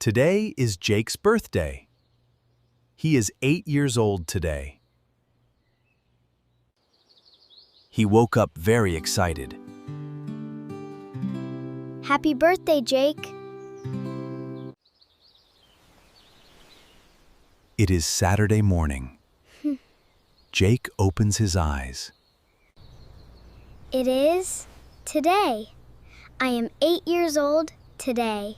Today is Jake's birthday. He is 8 years old today. He woke up very excited. Happy birthday, Jake. It is Saturday morning. Jake opens his eyes. It is today. I am 8 years old today.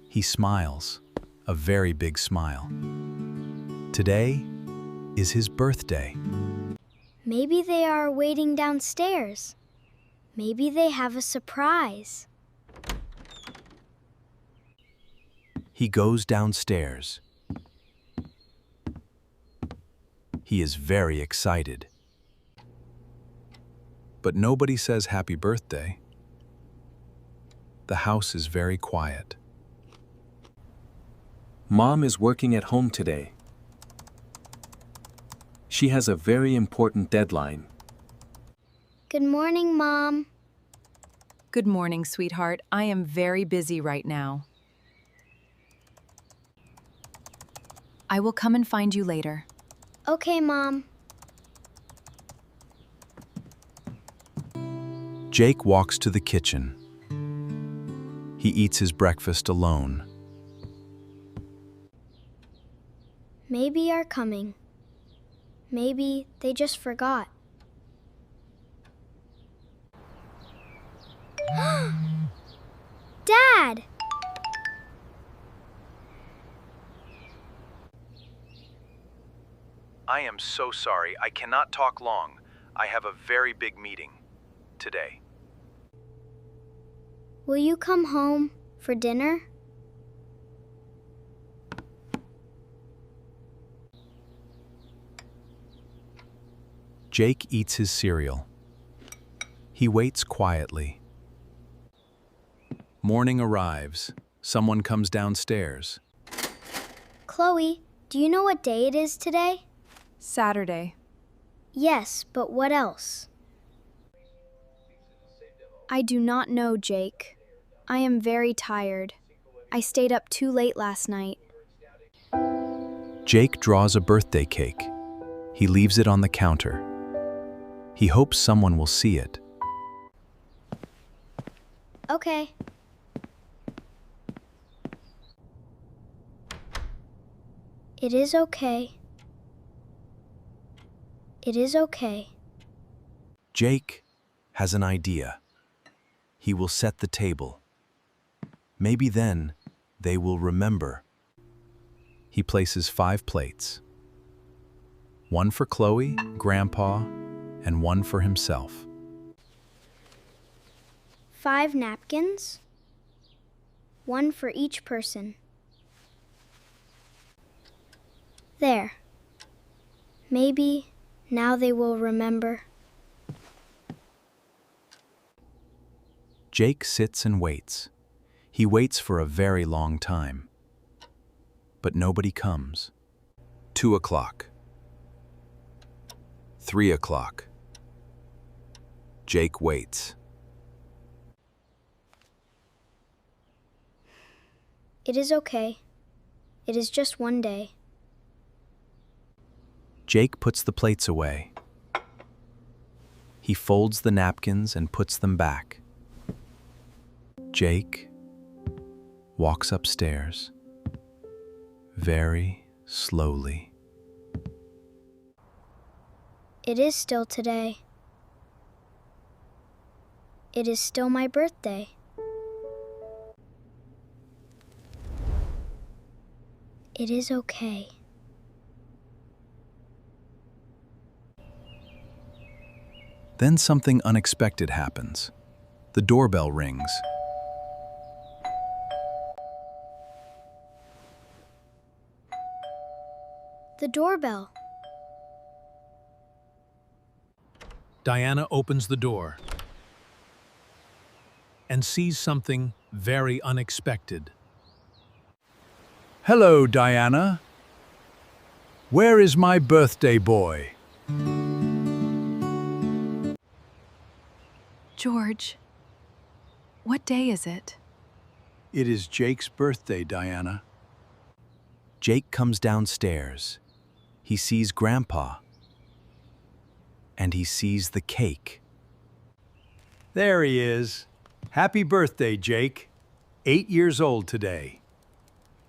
He smiles, a very big smile. Today is his birthday. Maybe they are waiting downstairs. Maybe they have a surprise. He goes downstairs. He is very excited. But nobody says happy birthday. The house is very quiet. Mom is working at home today. She has a very important deadline. Good morning, Mom. Good morning, sweetheart. I am very busy right now. I will come and find you later. Okay, Mom. Jake walks to the kitchen. He eats his breakfast alone. Maybe are coming. Maybe they just forgot. Dad! I am so sorry. I cannot talk long. I have a very big meeting today. Will you come home for dinner? Jake eats his cereal. He waits quietly. Morning arrives. Someone comes downstairs. Chloe, do you know what day it is today? Saturday. Yes, but what else? I do not know, Jake. I am very tired. I stayed up too late last night. Jake draws a birthday cake. He leaves it on the counter. He hopes someone will see it. Okay. It is okay. It is okay. Jake has an idea. He will set the table. Maybe then they will remember. He places 5 plates. 1 for Chloe, Grandpa, and 1 for himself. 5 napkins. 1 for each person. There. Maybe now they will remember. Jake sits and waits. He waits for a very long time. But nobody comes. 2 o'clock. 3 o'clock. Jake waits. It is okay. It is just one day. Jake puts the plates away. He folds the napkins and puts them back. Jake walks upstairs, very slowly. It is still today. It is still my birthday. It is okay. Then something unexpected happens. The doorbell rings. The doorbell. Diana opens the door and sees something very unexpected. Hello, Diana. Where is my birthday boy? George, what day is it? It is Jake's birthday, Diana. Jake comes downstairs. He sees Grandpa. And he sees the cake. There he is. Happy birthday, Jake. 8 years old today.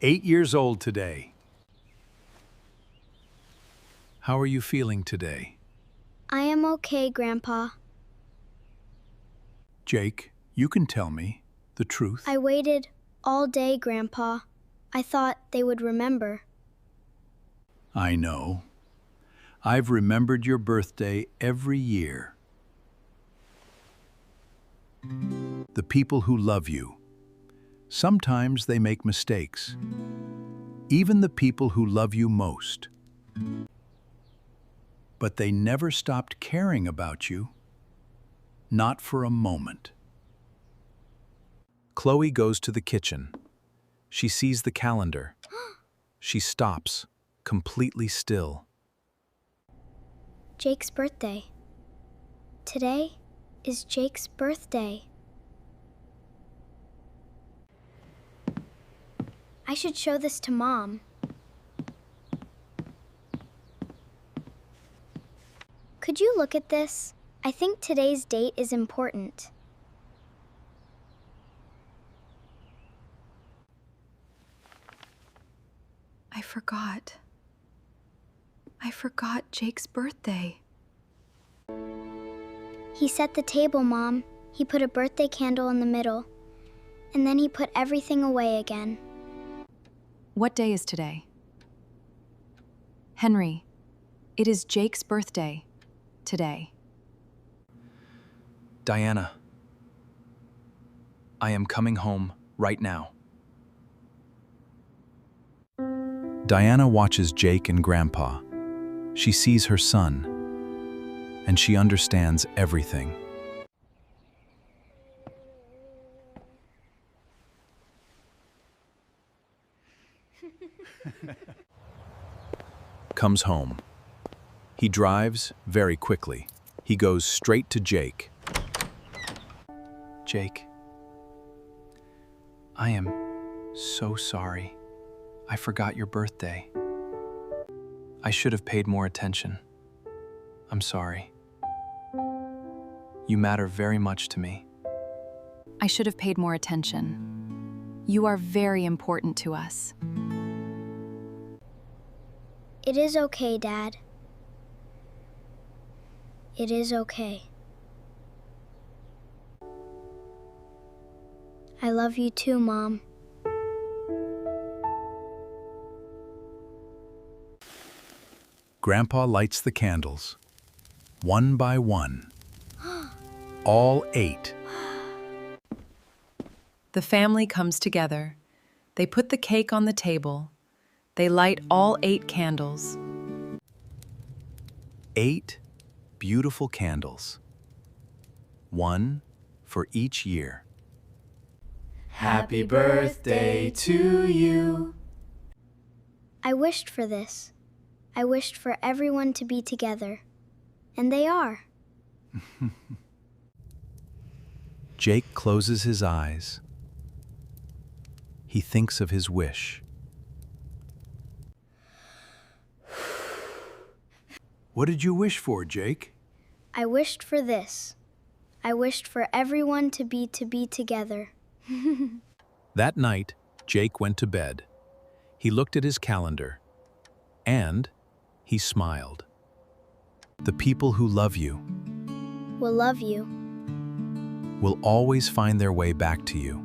8 years old today. How are you feeling today? I am okay, Grandpa. Jake, you can tell me the truth. I waited all day, Grandpa. I thought they would remember. I know. I've remembered your birthday every year. The people who love you. Sometimes they make mistakes. Even the people who love you most. But they never stopped caring about you. Not for a moment. Chloe goes to the kitchen. She sees the calendar. She stops, completely still. Jake's birthday. Today is Jake's birthday. I should show this to Mom. Could you look at this? I think today's date is important. I forgot Jake's birthday. He set the table, Mom. He put a birthday candle in the middle. And then he put everything away again. What day is today? Henry, it is Jake's birthday today. Diana, I am coming home right now. Diana watches Jake and Grandpa. She sees her son, and she understands everything. Comes home. He drives very quickly. He goes straight to Jake. Jake, I am so sorry. I forgot your birthday. I should have paid more attention. I'm sorry. You matter very much to me. I should have paid more attention. You are very important to us. It is okay, Dad. It is okay. I love you too, Mom. Grandpa lights the candles, one by one. All 8. The family comes together. They put the cake on the table. They light all 8 candles. 8 beautiful candles. 1 for each year. Happy birthday to you. I wished for this. I wished for everyone to be together. And they are. Jake closes his eyes. He thinks of his wish. What did you wish for, Jake? I wished for this. I wished for everyone to be together. That night, Jake went to bed. He looked at his calendar, and he smiled. The people who love you Will love you. will always find their way back to you.